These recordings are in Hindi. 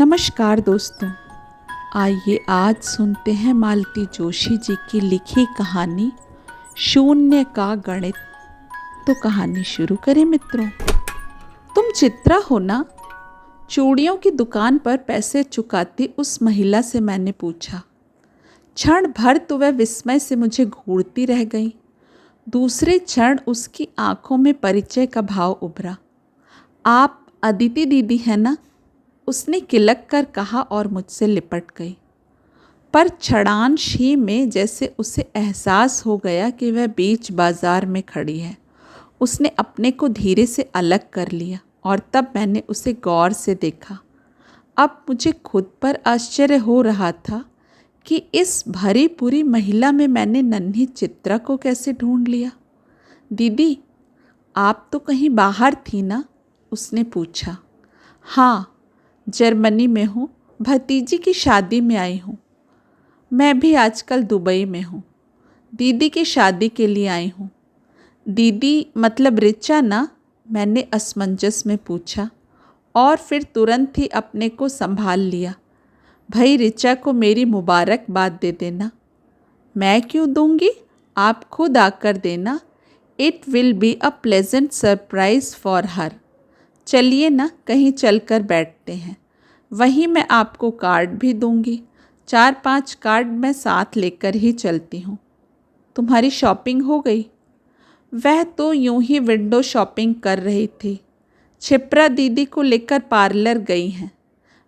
नमस्कार दोस्तों, आइए आज सुनते हैं मालती जोशी जी की लिखी कहानी शून्य का गणित। तो कहानी शुरू करें मित्रों। तुम चित्रा हो ना? चूड़ियों की दुकान पर पैसे चुकाती उस महिला से मैंने पूछा। क्षण भर तो वह विस्मय से मुझे घूरती रह गई। दूसरे क्षण उसकी आंखों में परिचय का भाव उभरा। आप अदिति दीदी हैं ना? उसने किलक कर कहा और मुझसे लिपट गई। पर क्षणांश ही में जैसे उसे एहसास हो गया कि वह बीच बाजार में खड़ी है, उसने अपने को धीरे से अलग कर लिया और तब मैंने उसे गौर से देखा। अब मुझे खुद पर आश्चर्य हो रहा था कि इस भरी पूरी महिला में मैंने नन्ही चित्रा को कैसे ढूंढ लिया। दीदी, आप तो कहीं बाहर थी ना? उसने पूछा। हाँ, जर्मनी में हूँ, भतीजी की शादी में आई हूँ। मैं भी आजकल दुबई में हूँ, दीदी की शादी के लिए आई हूँ। दीदी मतलब रिचा ना? मैंने असमंजस में पूछा और फिर तुरंत ही अपने को संभाल लिया। भाई रिचा को मेरी मुबारकबाद दे देना। मैं क्यों दूंगी, आप खुद आकर देना। It will be a pleasant surprise for her. चलिए ना, कहीं चलकर बैठते हैं, वहीं मैं आपको कार्ड भी दूंगी। 4-5 कार्ड मैं साथ लेकर ही चलती हूँ। तुम्हारी शॉपिंग हो गई? वह तो यूं ही विंडो शॉपिंग कर रही थी। क्षिप्रा दीदी को लेकर पार्लर गई हैं।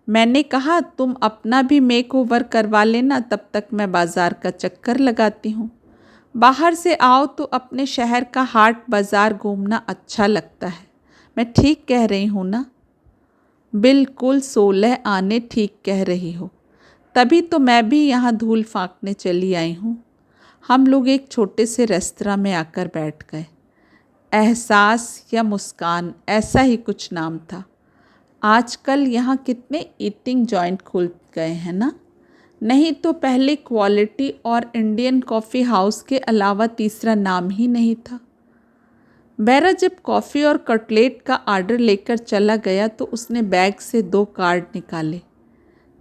मैंने कहा तुम अपना भी मेक ओवर करवा लेना, तब तक मैं बाज़ार का चक्कर लगाती हूँ। बाहर से आओ तो अपने शहर का हाट बाज़ार घूमना अच्छा लगता है। मैं ठीक कह रही हूँ ना? बिल्कुल 16 आने ठीक कह रही हो। तभी तो मैं भी यहाँ धूल फाँकने चली आई हूँ। हम लोग एक छोटे से रेस्तरां में आकर बैठ गए। एहसास या मुस्कान, ऐसा ही कुछ नाम था। आजकल यहाँ कितने ईटिंग जॉइंट खुल गए हैं ना? नहीं तो पहले क्वालिटी और इंडियन कॉफ़ी हाउस के अलावा तीसरा नाम ही नहीं था। बैरा जब कॉफ़ी और कटलेट का आर्डर लेकर चला गया तो उसने बैग से 2 कार्ड निकाले।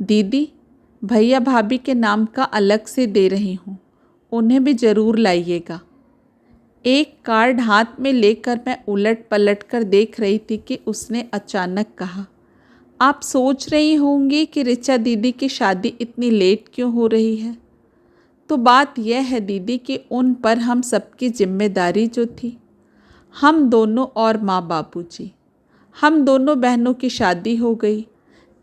दीदी, भैया भाभी के नाम का अलग से दे रही हूँ, उन्हें भी ज़रूर लाइएगा। एक कार्ड हाथ में लेकर मैं उलट पलट कर देख रही थी कि उसने अचानक कहा, आप सोच रही होंगी कि रिचा दीदी की शादी इतनी लेट क्यों हो रही है। तो बात यह है दीदी कि उन पर हम सबकी जिम्मेदारी जो थी, हम दोनों और माँ बापूजी, हम दोनों बहनों की शादी हो गई।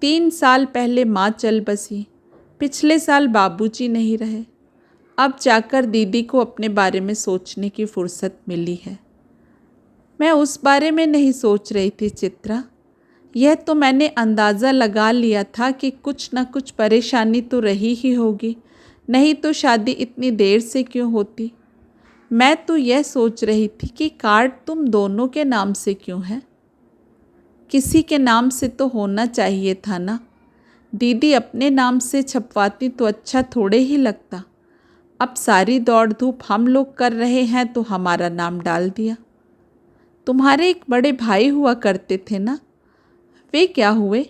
3 साल पहले माँ चल बसी, पिछले साल बाबूजी नहीं रहे। अब जाकर दीदी को अपने बारे में सोचने की फुर्सत मिली है। मैं उस बारे में नहीं सोच रही थी चित्रा। यह तो मैंने अंदाज़ा लगा लिया था कि कुछ न कुछ परेशानी तो रही ही होगी, नहीं तो शादी इतनी देर से क्यों होती। मैं तो यह सोच रही थी कि कार्ड तुम दोनों के नाम से क्यों है। किसी के नाम से तो होना चाहिए था ना। दीदी अपने नाम से छपवाती तो अच्छा थोड़े ही लगता। अब सारी दौड़ धूप हम लोग कर रहे हैं तो हमारा नाम डाल दिया। तुम्हारे एक बड़े भाई हुआ करते थे ना, वे क्या हुए?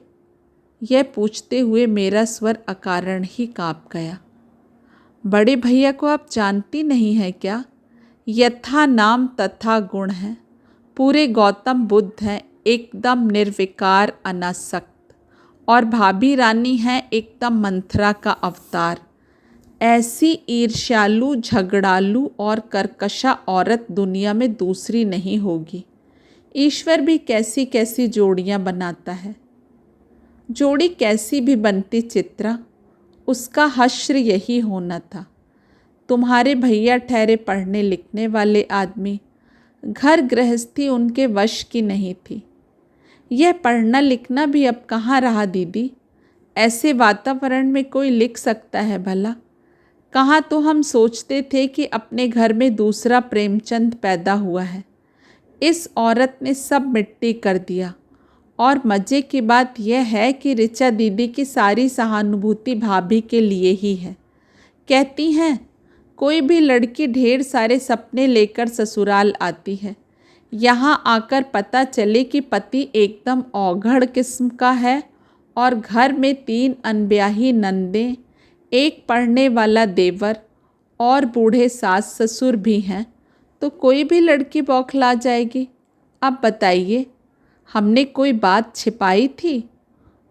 यह पूछते हुए मेरा स्वर अकारण ही काँप गया। बड़े भैया को आप जानती नहीं हैं क्या? यथा नाम तथा गुण है, पूरे गौतम बुद्ध हैं, एकदम निर्विकार अनासक्त। और भाभी रानी हैं एकदम मंथरा का अवतार। ऐसी ईर्ष्यालु, झगड़ालू और कर्कशा औरत दुनिया में दूसरी नहीं होगी। ईश्वर भी कैसी कैसी जोड़ियाँ बनाता है। जोड़ी कैसी भी बनती चित्रा, उसका हश्र यही होना था। तुम्हारे भैया ठहरे पढ़ने लिखने वाले आदमी, घर गृहस्थी उनके वश की नहीं थी। यह पढ़ना लिखना भी अब कहाँ रहा दीदी? ऐसे वातावरण में कोई लिख सकता है भला? कहाँ तो हम सोचते थे कि अपने घर में दूसरा प्रेमचंद पैदा हुआ है। इस औरत ने सब मिट्टी कर दिया। और मज़े की बात यह है कि रिचा दीदी की सारी सहानुभूति भाभी के लिए ही है। कहती हैं कोई भी लड़की ढेर सारे सपने लेकर ससुराल आती है, यहाँ आकर पता चले कि पति एकदम औघड़ किस्म का है और घर में 3 अनब्याही नंदें, एक पढ़ने वाला देवर और बूढ़े सास ससुर भी हैं, तो कोई भी लड़की बौखला जाएगी। अब बताइए, हमने कोई बात छिपाई थी?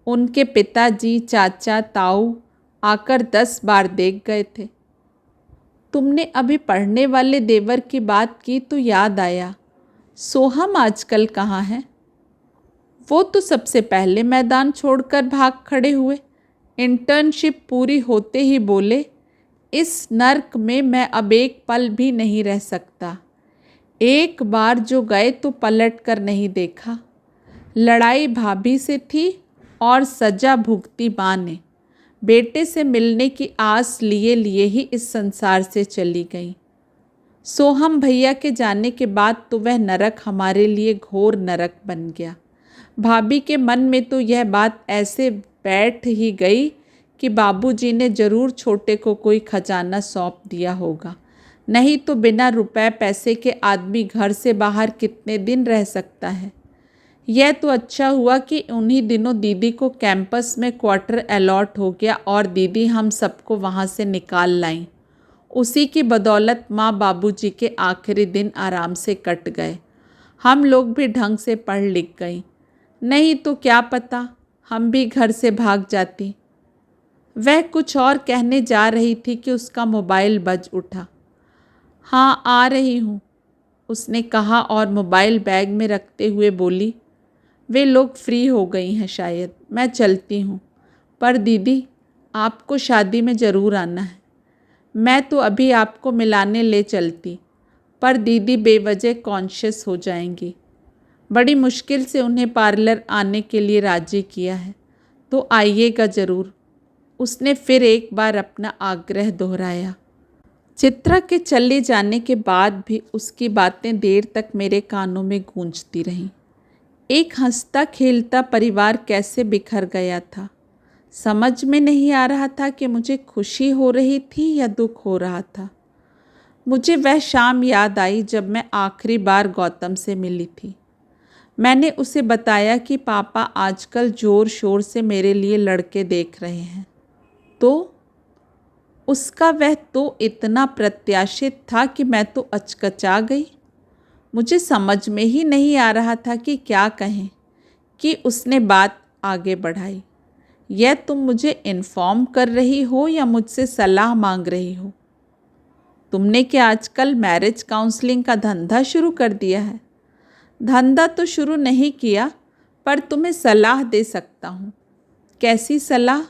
उनके पिताजी, चाचा, ताऊ आकर 10 बार देख गए थे। तुमने अभी पढ़ने वाले देवर की बात की तो याद आया, सोहम आजकल कहाँ है? वो तो सबसे पहले मैदान छोड़कर भाग खड़े हुए। इंटर्नशिप पूरी होते ही बोले, इस नर्क में मैं अब एक पल भी नहीं रह सकता। एक बार जो गए तो पलट कर नहीं देखा। लड़ाई भाभी से थी और सजा भुगती माँ ने। बेटे से मिलने की आस लिए लिए ही इस संसार से चली गई। सोहम भैया के जाने के बाद तो वह नरक हमारे लिए घोर नरक बन गया। भाभी के मन में तो यह बात ऐसे बैठ ही गई कि बाबूजी ने ज़रूर छोटे को कोई खजाना सौंप दिया होगा, नहीं तो बिना रुपए पैसे के आदमी घर से बाहर कितने दिन रह सकता है। यह तो अच्छा हुआ कि उन्हीं दिनों दीदी को कैंपस में क्वार्टर अलॉट हो गया और दीदी हम सबको वहाँ से निकाल लाईं। उसी की बदौलत माँ बाबूजी के आखिरी दिन आराम से कट गए। हम लोग भी ढंग से पढ़ लिख गई, नहीं तो क्या पता हम भी घर से भाग जाती। वह कुछ और कहने जा रही थी कि उसका मोबाइल बज उठा। हाँ, आ रही हूँ, उसने कहा और मोबाइल बैग में रखते हुए बोली, वे लोग फ्री हो गई हैं शायद, मैं चलती हूँ। पर दीदी, आपको शादी में ज़रूर आना है। मैं तो अभी आपको मिलाने ले चलती, पर दीदी बेवजह कॉन्शियस हो जाएंगी। बड़ी मुश्किल से उन्हें पार्लर आने के लिए राज़ी किया है, तो आइएगा ज़रूर। उसने फिर एक बार अपना आग्रह दोहराया। चित्रा के चले जाने के बाद भी उसकी बातें देर तक मेरे कानों में गूंजती रहीं। एक हंसता खेलता परिवार कैसे बिखर गया था। समझ में नहीं आ रहा था कि मुझे खुशी हो रही थी या दुख हो रहा था। मुझे वह शाम याद आई जब मैं आखिरी बार गौतम से मिली थी। मैंने उसे बताया कि पापा आजकल ज़ोर शोर से मेरे लिए लड़के देख रहे हैं। तो उसका वह तो इतना प्रत्याशित था कि मैं तो अचकचा गई। मुझे समझ में ही नहीं आ रहा था कि क्या कहें कि उसने बात आगे बढ़ाई। यह तुम मुझे इन्फॉर्म कर रही हो या मुझसे सलाह मांग रही हो? तुमने क्या आजकल मैरिज काउंसलिंग का धंधा शुरू कर दिया है? धंधा तो शुरू नहीं किया, पर तुम्हें सलाह दे सकता हूँ। कैसी सलाह?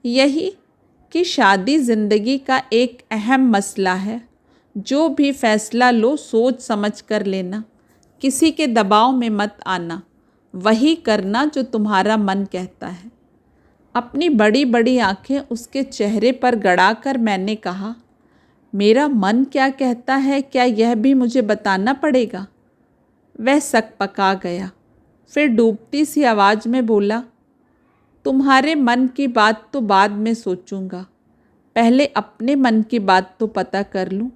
यही कि शादी ज़िंदगी का एक अहम मसला है। जो भी फैसला लो सोच समझ कर लेना, किसी के दबाव में मत आना, वही करना जो तुम्हारा मन कहता है। अपनी बड़ी बड़ी आंखें उसके चेहरे पर गड़ाकर मैंने कहा, मेरा मन क्या कहता है, क्या यह भी मुझे बताना पड़ेगा? वह सकपका गया, फिर डूबती सी आवाज़ में बोला, तुम्हारे मन की बात तो बाद में सोचूंगा, पहले अपने मन की बात तो पता कर लूँ।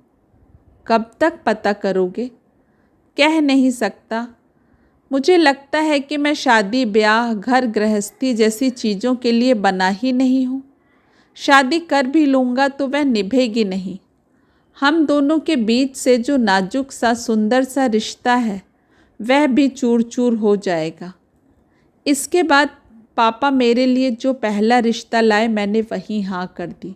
कब तक पता करोगे? कह नहीं सकता। मुझे लगता है कि मैं शादी ब्याह घर गृहस्थी जैसी चीज़ों के लिए बना ही नहीं हूँ। शादी कर भी लूँगा तो वह निभेगी नहीं। हम दोनों के बीच से जो नाजुक सा सुंदर सा रिश्ता है वह भी चूर चूर हो जाएगा। इसके बाद पापा मेरे लिए जो पहला रिश्ता लाए मैंने वहीं हाँ कर दी।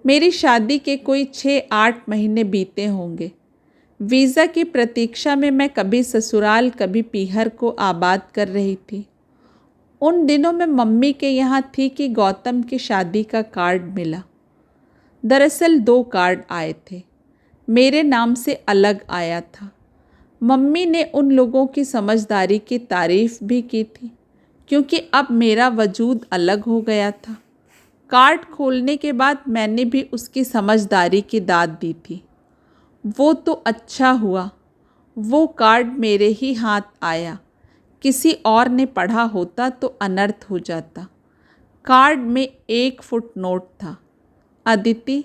मेरी शादी के कोई 6-8 महीने बीते होंगे। वीज़ा की प्रतीक्षा में मैं कभी ससुराल कभी पीहर को आबाद कर रही थी। उन दिनों मैं मम्मी के यहाँ थी कि गौतम की शादी का कार्ड मिला। दरअसल 2 कार्ड आए थे, मेरे नाम से अलग आया था। मम्मी ने उन लोगों की समझदारी की तारीफ़ भी की थी, क्योंकि अब मेरा वजूद अलग हो गया था। कार्ड खोलने के बाद मैंने भी उसकी समझदारी की दाद दी थी। वो तो अच्छा हुआ, वो कार्ड मेरे ही हाथ आया। किसी और ने पढ़ा होता तो अनर्थ हो जाता। कार्ड में 1 फुट नोट था। अदिति,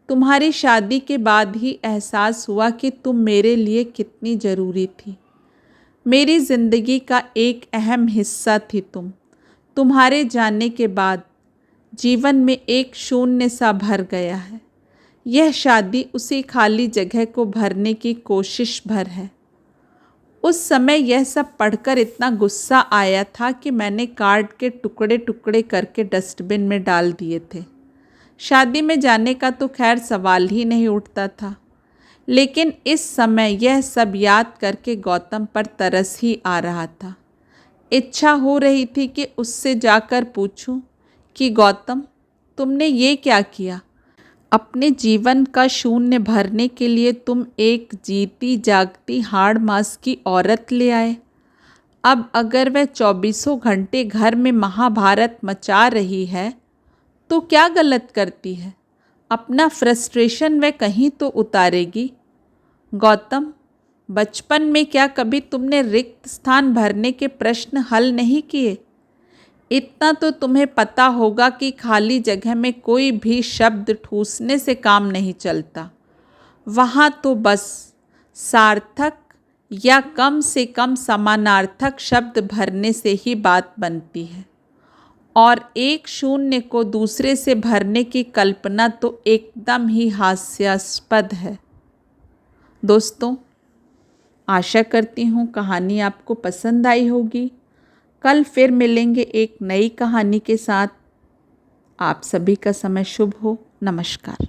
तुम्हारी शादी के बाद ही एहसास हुआ कि तुम मेरे लिए कितनी ज़रूरी थी। मेरी ज़िंदगी का एक अहम हिस्सा थी तुम। तुम्हारे जाने के बाद जीवन में एक शून्य सा भर गया है। यह शादी उसी खाली जगह को भरने की कोशिश भर है। उस समय यह सब पढ़कर इतना गुस्सा आया था कि मैंने कार्ड के टुकड़े टुकड़े करके डस्टबिन में डाल दिए थे। शादी में जाने का तो खैर सवाल ही नहीं उठता था, लेकिन इस समय यह सब याद करके गौतम पर तरस ही आ रहा था। इच्छा हो रही थी कि उससे जाकर पूछूं कि गौतम, तुमने ये क्या किया? अपने जीवन का शून्य भरने के लिए तुम एक जीती जागती हाड़ मास की औरत ले आए। अब अगर वह 24 घंटे घर में महाभारत मचा रही है तो क्या गलत करती है? अपना फ्रस्ट्रेशन वह कहीं तो उतारेगी। गौतम, बचपन में क्या कभी तुमने रिक्त स्थान भरने के प्रश्न हल नहीं किए? इतना तो तुम्हें पता होगा कि खाली जगह में कोई भी शब्द ठूसने से काम नहीं चलता। वहाँ तो बस सार्थक या कम से कम समानार्थक शब्द भरने से ही बात बनती है, और एक शून्य को दूसरे से भरने की कल्पना तो एकदम ही हास्यास्पद है। दोस्तों, आशा करती हूँ कहानी आपको पसंद आई होगी। कल फिर मिलेंगे एक नई कहानी के साथ। आप सभी का समय शुभ हो। नमस्कार।